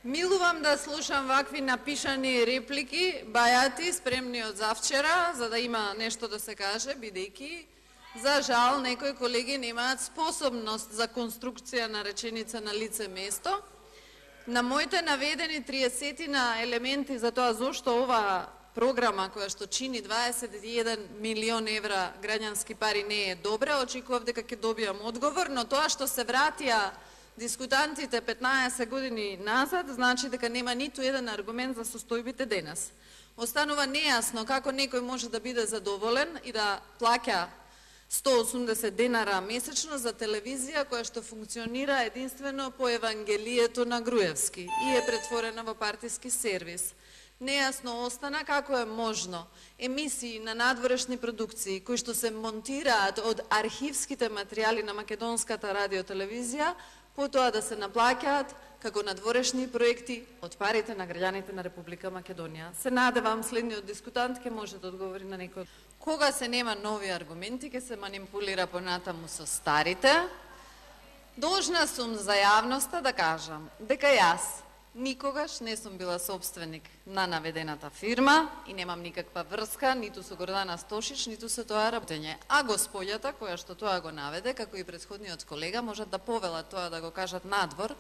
Милувам да слушам вакви напишани реплики, бајати, спремни од завчера, за да има нешто да се каже, бидејќи, за жал, некои колеги немаат способност за конструкција на реченица на лице место. На моите наведени 30 на елементи за тоа зошто ова програма која што чини 21 милион евра граѓански пари не е добра, очекував дека ќе добијам одговор, но тоа што се вратија дискутантите 15 години назад, значи дека нема ниту еден аргумент за состојбите денес. Останува нејасно како некој може да биде задоволен и да плаќа 180 денара месечно за телевизија која што функционира единствено по Евангелието на Груевски и е претворена во партиски сервис. Нејасно остана како е можно емисии на надворешни продукции кои што се монтираат од архивските материјали на македонската радиотелевизија, потоа да се наплаќаат како надворешни проекти од парите на граѓаните на Република Македонија. Се надевам следниот дискутант ќе може да одговори на некој. Кога се нема нови аргументи, ќе се манипулира понатаму со старите. Должна сум за јавноста да кажам дека јас никогаш не сум била собственик на наведената фирма и немам никаква врска ниту со Гордана Стошич, ниту со тоа работење. А господјата која што тоа го наведе, како и претходниот колега, можат да повелат тоа да го кажат надвор,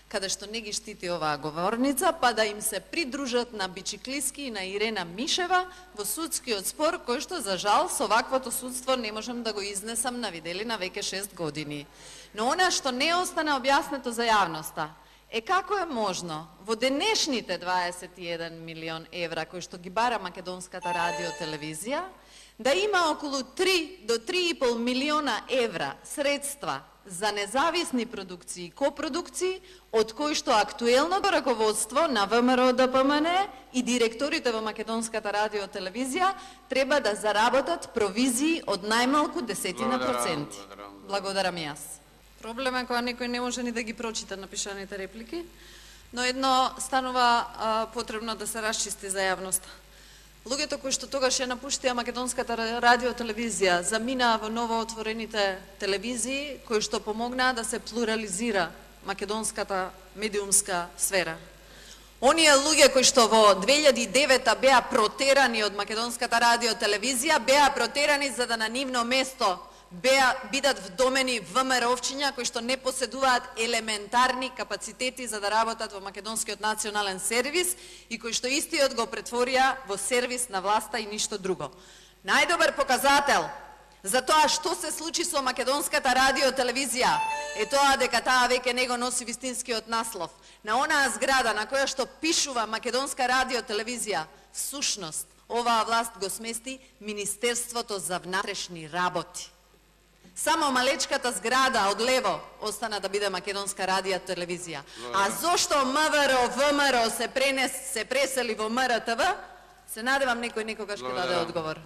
каде што не ги штити оваа говорница, па да им се придружат на Бичиклиски и на Ирена Мишева во судскиот спор, кој што за жал со ваквото судство не можам да го изнесам на виделина веќе 6 години. Но она што не остана објаснето за јавноста е како е можно во денешните 21 милион евра кои што ги бара македонската радиотелевизија да има околу 3 до 3,5 милиона евра средства за независни продукции и копродукции, од кои што актуелното раководство на ВМРО ДПМН и директорите во македонската радиотелевизија треба да заработат провизии од најмалку 10%. Благодарам и јас. Проблем е кога некој не може ни да ги прочита напишаните реплики, но едно станува потребно да се расчисти за јавноста. Луѓето кои што тогаш ја напуштија македонската радиотелевизија заминаа во новоотворените телевизии кои што помогнаа да се плурализира македонската медиумска сфера. Оние луѓе кои што во 2009 беа протерани од македонската радиотелевизија, беа протерани за да на нивно место бидат вдомени ВМРО-овчиња кои што не поседуваат елементарни капацитети за да работат во македонскиот национален сервис и кои што истиот го претворија во сервис на власта и ништо друго. Најдобар показател за тоа што се случи со македонската радиотелевизија е тоа дека таа веќе не го носи вистинскиот наслов. На онаа зграда на која што пишува македонска радиотелевизија, всушност оваа власт го смести Министерството за внатрешни работи. Само малечката зграда од лево остана да биде македонска радиотелевизија. А зошто МВР, ВМРО се пресели во МРТВ, се надевам некој некогаш ќе даде одговор.